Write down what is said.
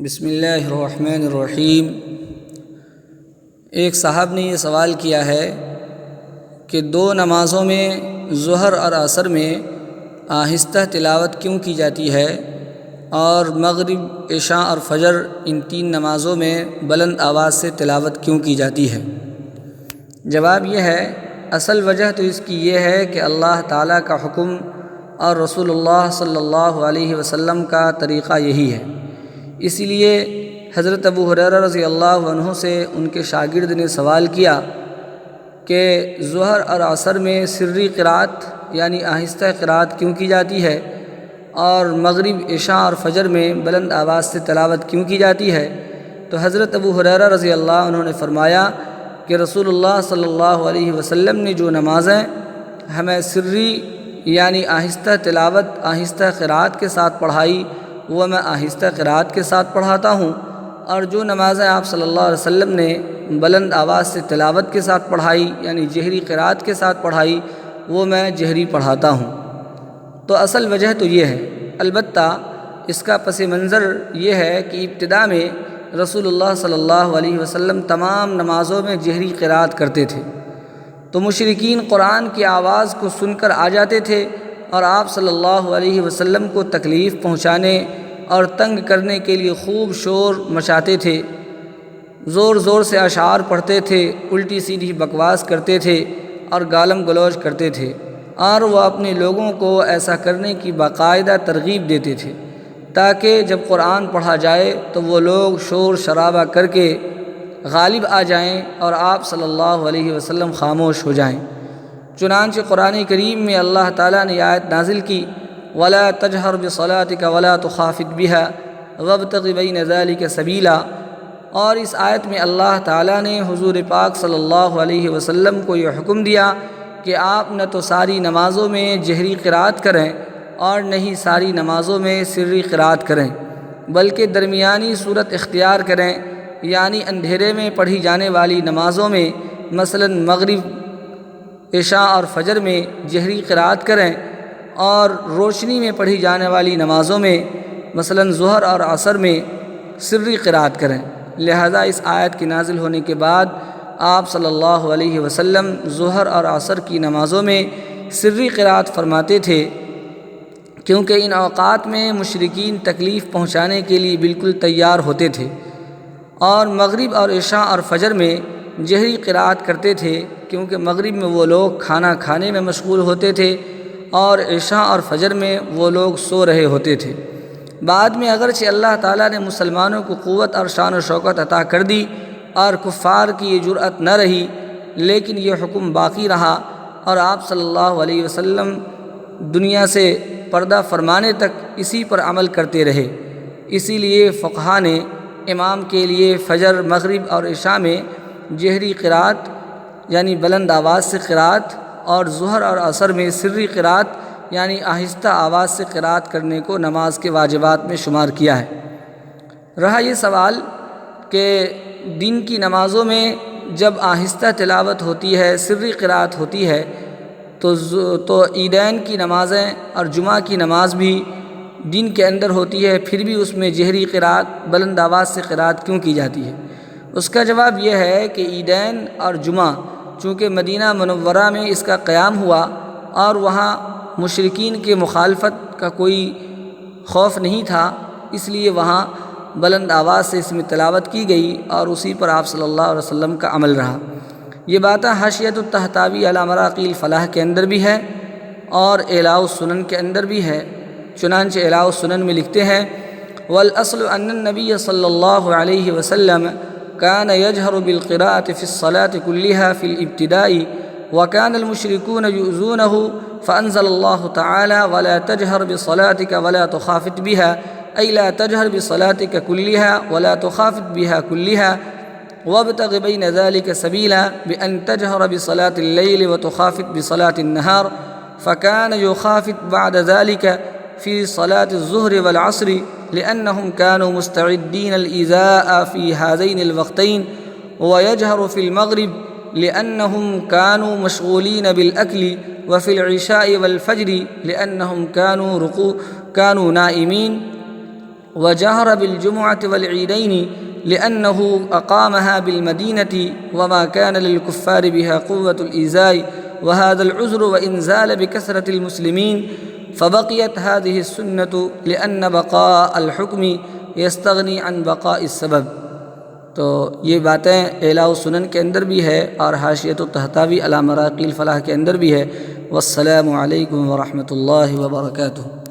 بسم اللہ الرحمن الرحیم۔ ایک صاحب نے یہ سوال کیا ہے کہ دو نمازوں میں ظہر اور عصر میں آہستہ تلاوت کیوں کی جاتی ہے اور مغرب، عشاء اور فجر ان تین نمازوں میں بلند آواز سے تلاوت کیوں کی جاتی ہے؟ جواب یہ ہے، اصل وجہ تو اس کی یہ ہے کہ اللہ تعالیٰ کا حکم اور رسول اللہ صلی اللہ علیہ وسلم کا طریقہ یہی ہے۔ اسی لیے حضرت ابو ہریرہ رضی اللہ عنہ سے ان کے شاگرد نے سوال کیا کہ ظہر اور عصر میں سری قرات یعنی آہستہ قرات کیوں کی جاتی ہے اور مغرب، عشاء اور فجر میں بلند آواز سے تلاوت کیوں کی جاتی ہے؟ تو حضرت ابو ہریرہ رضی اللہ عنہ نے فرمایا کہ رسول اللہ صلی اللہ علیہ وسلم نے جو نمازیں ہمیں سری یعنی آہستہ تلاوت، آہستہ قرات کے ساتھ پڑھائی وہ میں آہستہ قرات کے ساتھ پڑھاتا ہوں، اور جو نمازیں آپ صلی اللہ علیہ وسلم نے بلند آواز سے تلاوت کے ساتھ پڑھائی یعنی جہری قرات کے ساتھ پڑھائی وہ میں جہری پڑھاتا ہوں۔ تو اصل وجہ تو یہ ہے، البتہ اس کا پس منظر یہ ہے کہ ابتدا میں رسول اللہ صلی اللہ علیہ وسلم تمام نمازوں میں جہری قرات کرتے تھے، تو مشرکین قرآن کی آواز کو سن کر آ جاتے تھے اور آپ صلی اللہ علیہ وسلم کو تکلیف پہنچانے اور تنگ کرنے کے لیے خوب شور مچاتے تھے، زور زور سے اشعار پڑھتے تھے، الٹی سیدھی بکواس کرتے تھے اور گالم گلوچ کرتے تھے، اور وہ اپنے لوگوں کو ایسا کرنے کی باقاعدہ ترغیب دیتے تھے تاکہ جب قرآن پڑھا جائے تو وہ لوگ شور شرابہ کر کے غالب آ جائیں اور آپ صلی اللہ علیہ وسلم خاموش ہو جائیں۔ چنانچہ قرآن کریم میں اللہ تعالیٰ نے آیت نازل کی، وَلَا تَجْهَرْ بِصَلَاتِكَ وَلَا تُخَافِتْ بِهَا وَابْتَغِ بَيْنَ ذَلِكَ سَبِيلًا، اور اس آیت میں اللہ تعالیٰ نے حضور پاک صلی اللہ علیہ وسلم کو یہ حکم دیا کہ آپ نہ تو ساری نمازوں میں جہری قرات کریں اور نہ ہی ساری نمازوں میں سری قرات کریں، بلکہ درمیانی صورت اختیار کریں، یعنی اندھیرے میں پڑھی جانے والی نمازوں میں مثلا مغرب، عشاء اور فجر میں جہری قرات کریں اور روشنی میں پڑھی جانے والی نمازوں میں مثلا ظہر اور عصر میں سری قرات کریں۔ لہذا اس آیت کے نازل ہونے کے بعد آپ صلی اللہ علیہ وسلم ظہر اور عصر کی نمازوں میں سری قرات فرماتے تھے، کیونکہ ان اوقات میں مشرکین تکلیف پہنچانے کے لیے بالکل تیار ہوتے تھے، اور مغرب اور عشاء اور فجر میں جہری قرات کرتے تھے کیونکہ مغرب میں وہ لوگ کھانا کھانے میں مشغول ہوتے تھے اور عشاء اور فجر میں وہ لوگ سو رہے ہوتے تھے۔ بعد میں اگرچہ اللہ تعالیٰ نے مسلمانوں کو قوت اور شان و شوکت عطا کر دی اور کفار کی یہ جرأت نہ رہی، لیکن یہ حکم باقی رہا اور آپ صلی اللہ علیہ وسلم دنیا سے پردہ فرمانے تک اسی پر عمل کرتے رہے۔ اسی لیے فقہا نے امام کے لیے فجر، مغرب اور عشاء میں جہری قرات یعنی بلند آواز سے قرات اور ظہر اور عصر میں سری قرات یعنی آہستہ آواز سے قرات کرنے کو نماز کے واجبات میں شمار کیا ہے۔ رہا یہ سوال کہ دن کی نمازوں میں جب آہستہ تلاوت ہوتی ہے، سری قرات ہوتی ہے، تو عیدین کی نمازیں اور جمعہ کی نماز بھی دن کے اندر ہوتی ہے، پھر بھی اس میں جہری قرات، بلند آواز سے قرات کیوں کی جاتی ہے؟ اس کا جواب یہ ہے کہ عیدین اور جمعہ چونکہ مدینہ منورہ میں اس کا قیام ہوا اور وہاں مشرکین کے مخالفت کا کوئی خوف نہیں تھا، اس لیے وہاں بلند آواز سے اس میں تلاوت کی گئی اور اسی پر آپ صلی اللہ علیہ وسلم کا عمل رہا۔ یہ باتیں حاشیۃ الطحطاوی علی مراقی الفلاح کے اندر بھی ہے اور اعلاء السنن کے اندر بھی ہے۔ چنانچہ اعلاء السنن میں لکھتے ہیں، والأصل أن النبي صلى الله عليه وسلم كان يجهر بالقراءة في الصلاة كلها في الابتداء، وكان المشركون يؤذونه فأنزل الله تعالى ولا تجهر بصلاتك ولا تخافت بها، أي لا تجهر بصلاتك كلها ولا تخافت بها كلها، وابتغ بين ذلك سبيلا بأن تجهر بصلاة الليل وتخافت بصلاة النهار، فكان يخافت بعد ذلك في صلاة الظهر والعصر لأنهم كانوا مستعدين الإيذاء في هذين الوقتين، ويجهر في المغرب لأنهم كانوا مشغولين بالأكل، وفي العشاء والفجر لأنهم كانوا نائمين، وجهر بالجمعة والعيدين لأنه أقامها بالمدينة وما كان للكفار بها قوة الإيذاء وهذا العذر وإن زال بكثرة المسلمين فبقيت هذه السنة لأن بقاء الحكم يستغني عن بقاء السبب۔ تو یہ باتیں اعلاء السنن کے اندر بھی ہے اور حاشیۃ الطحطاوی علی مراقی الفلاح کے اندر بھی ہے۔ والسلام علیکم ورحمۃ اللہ وبرکاتہ۔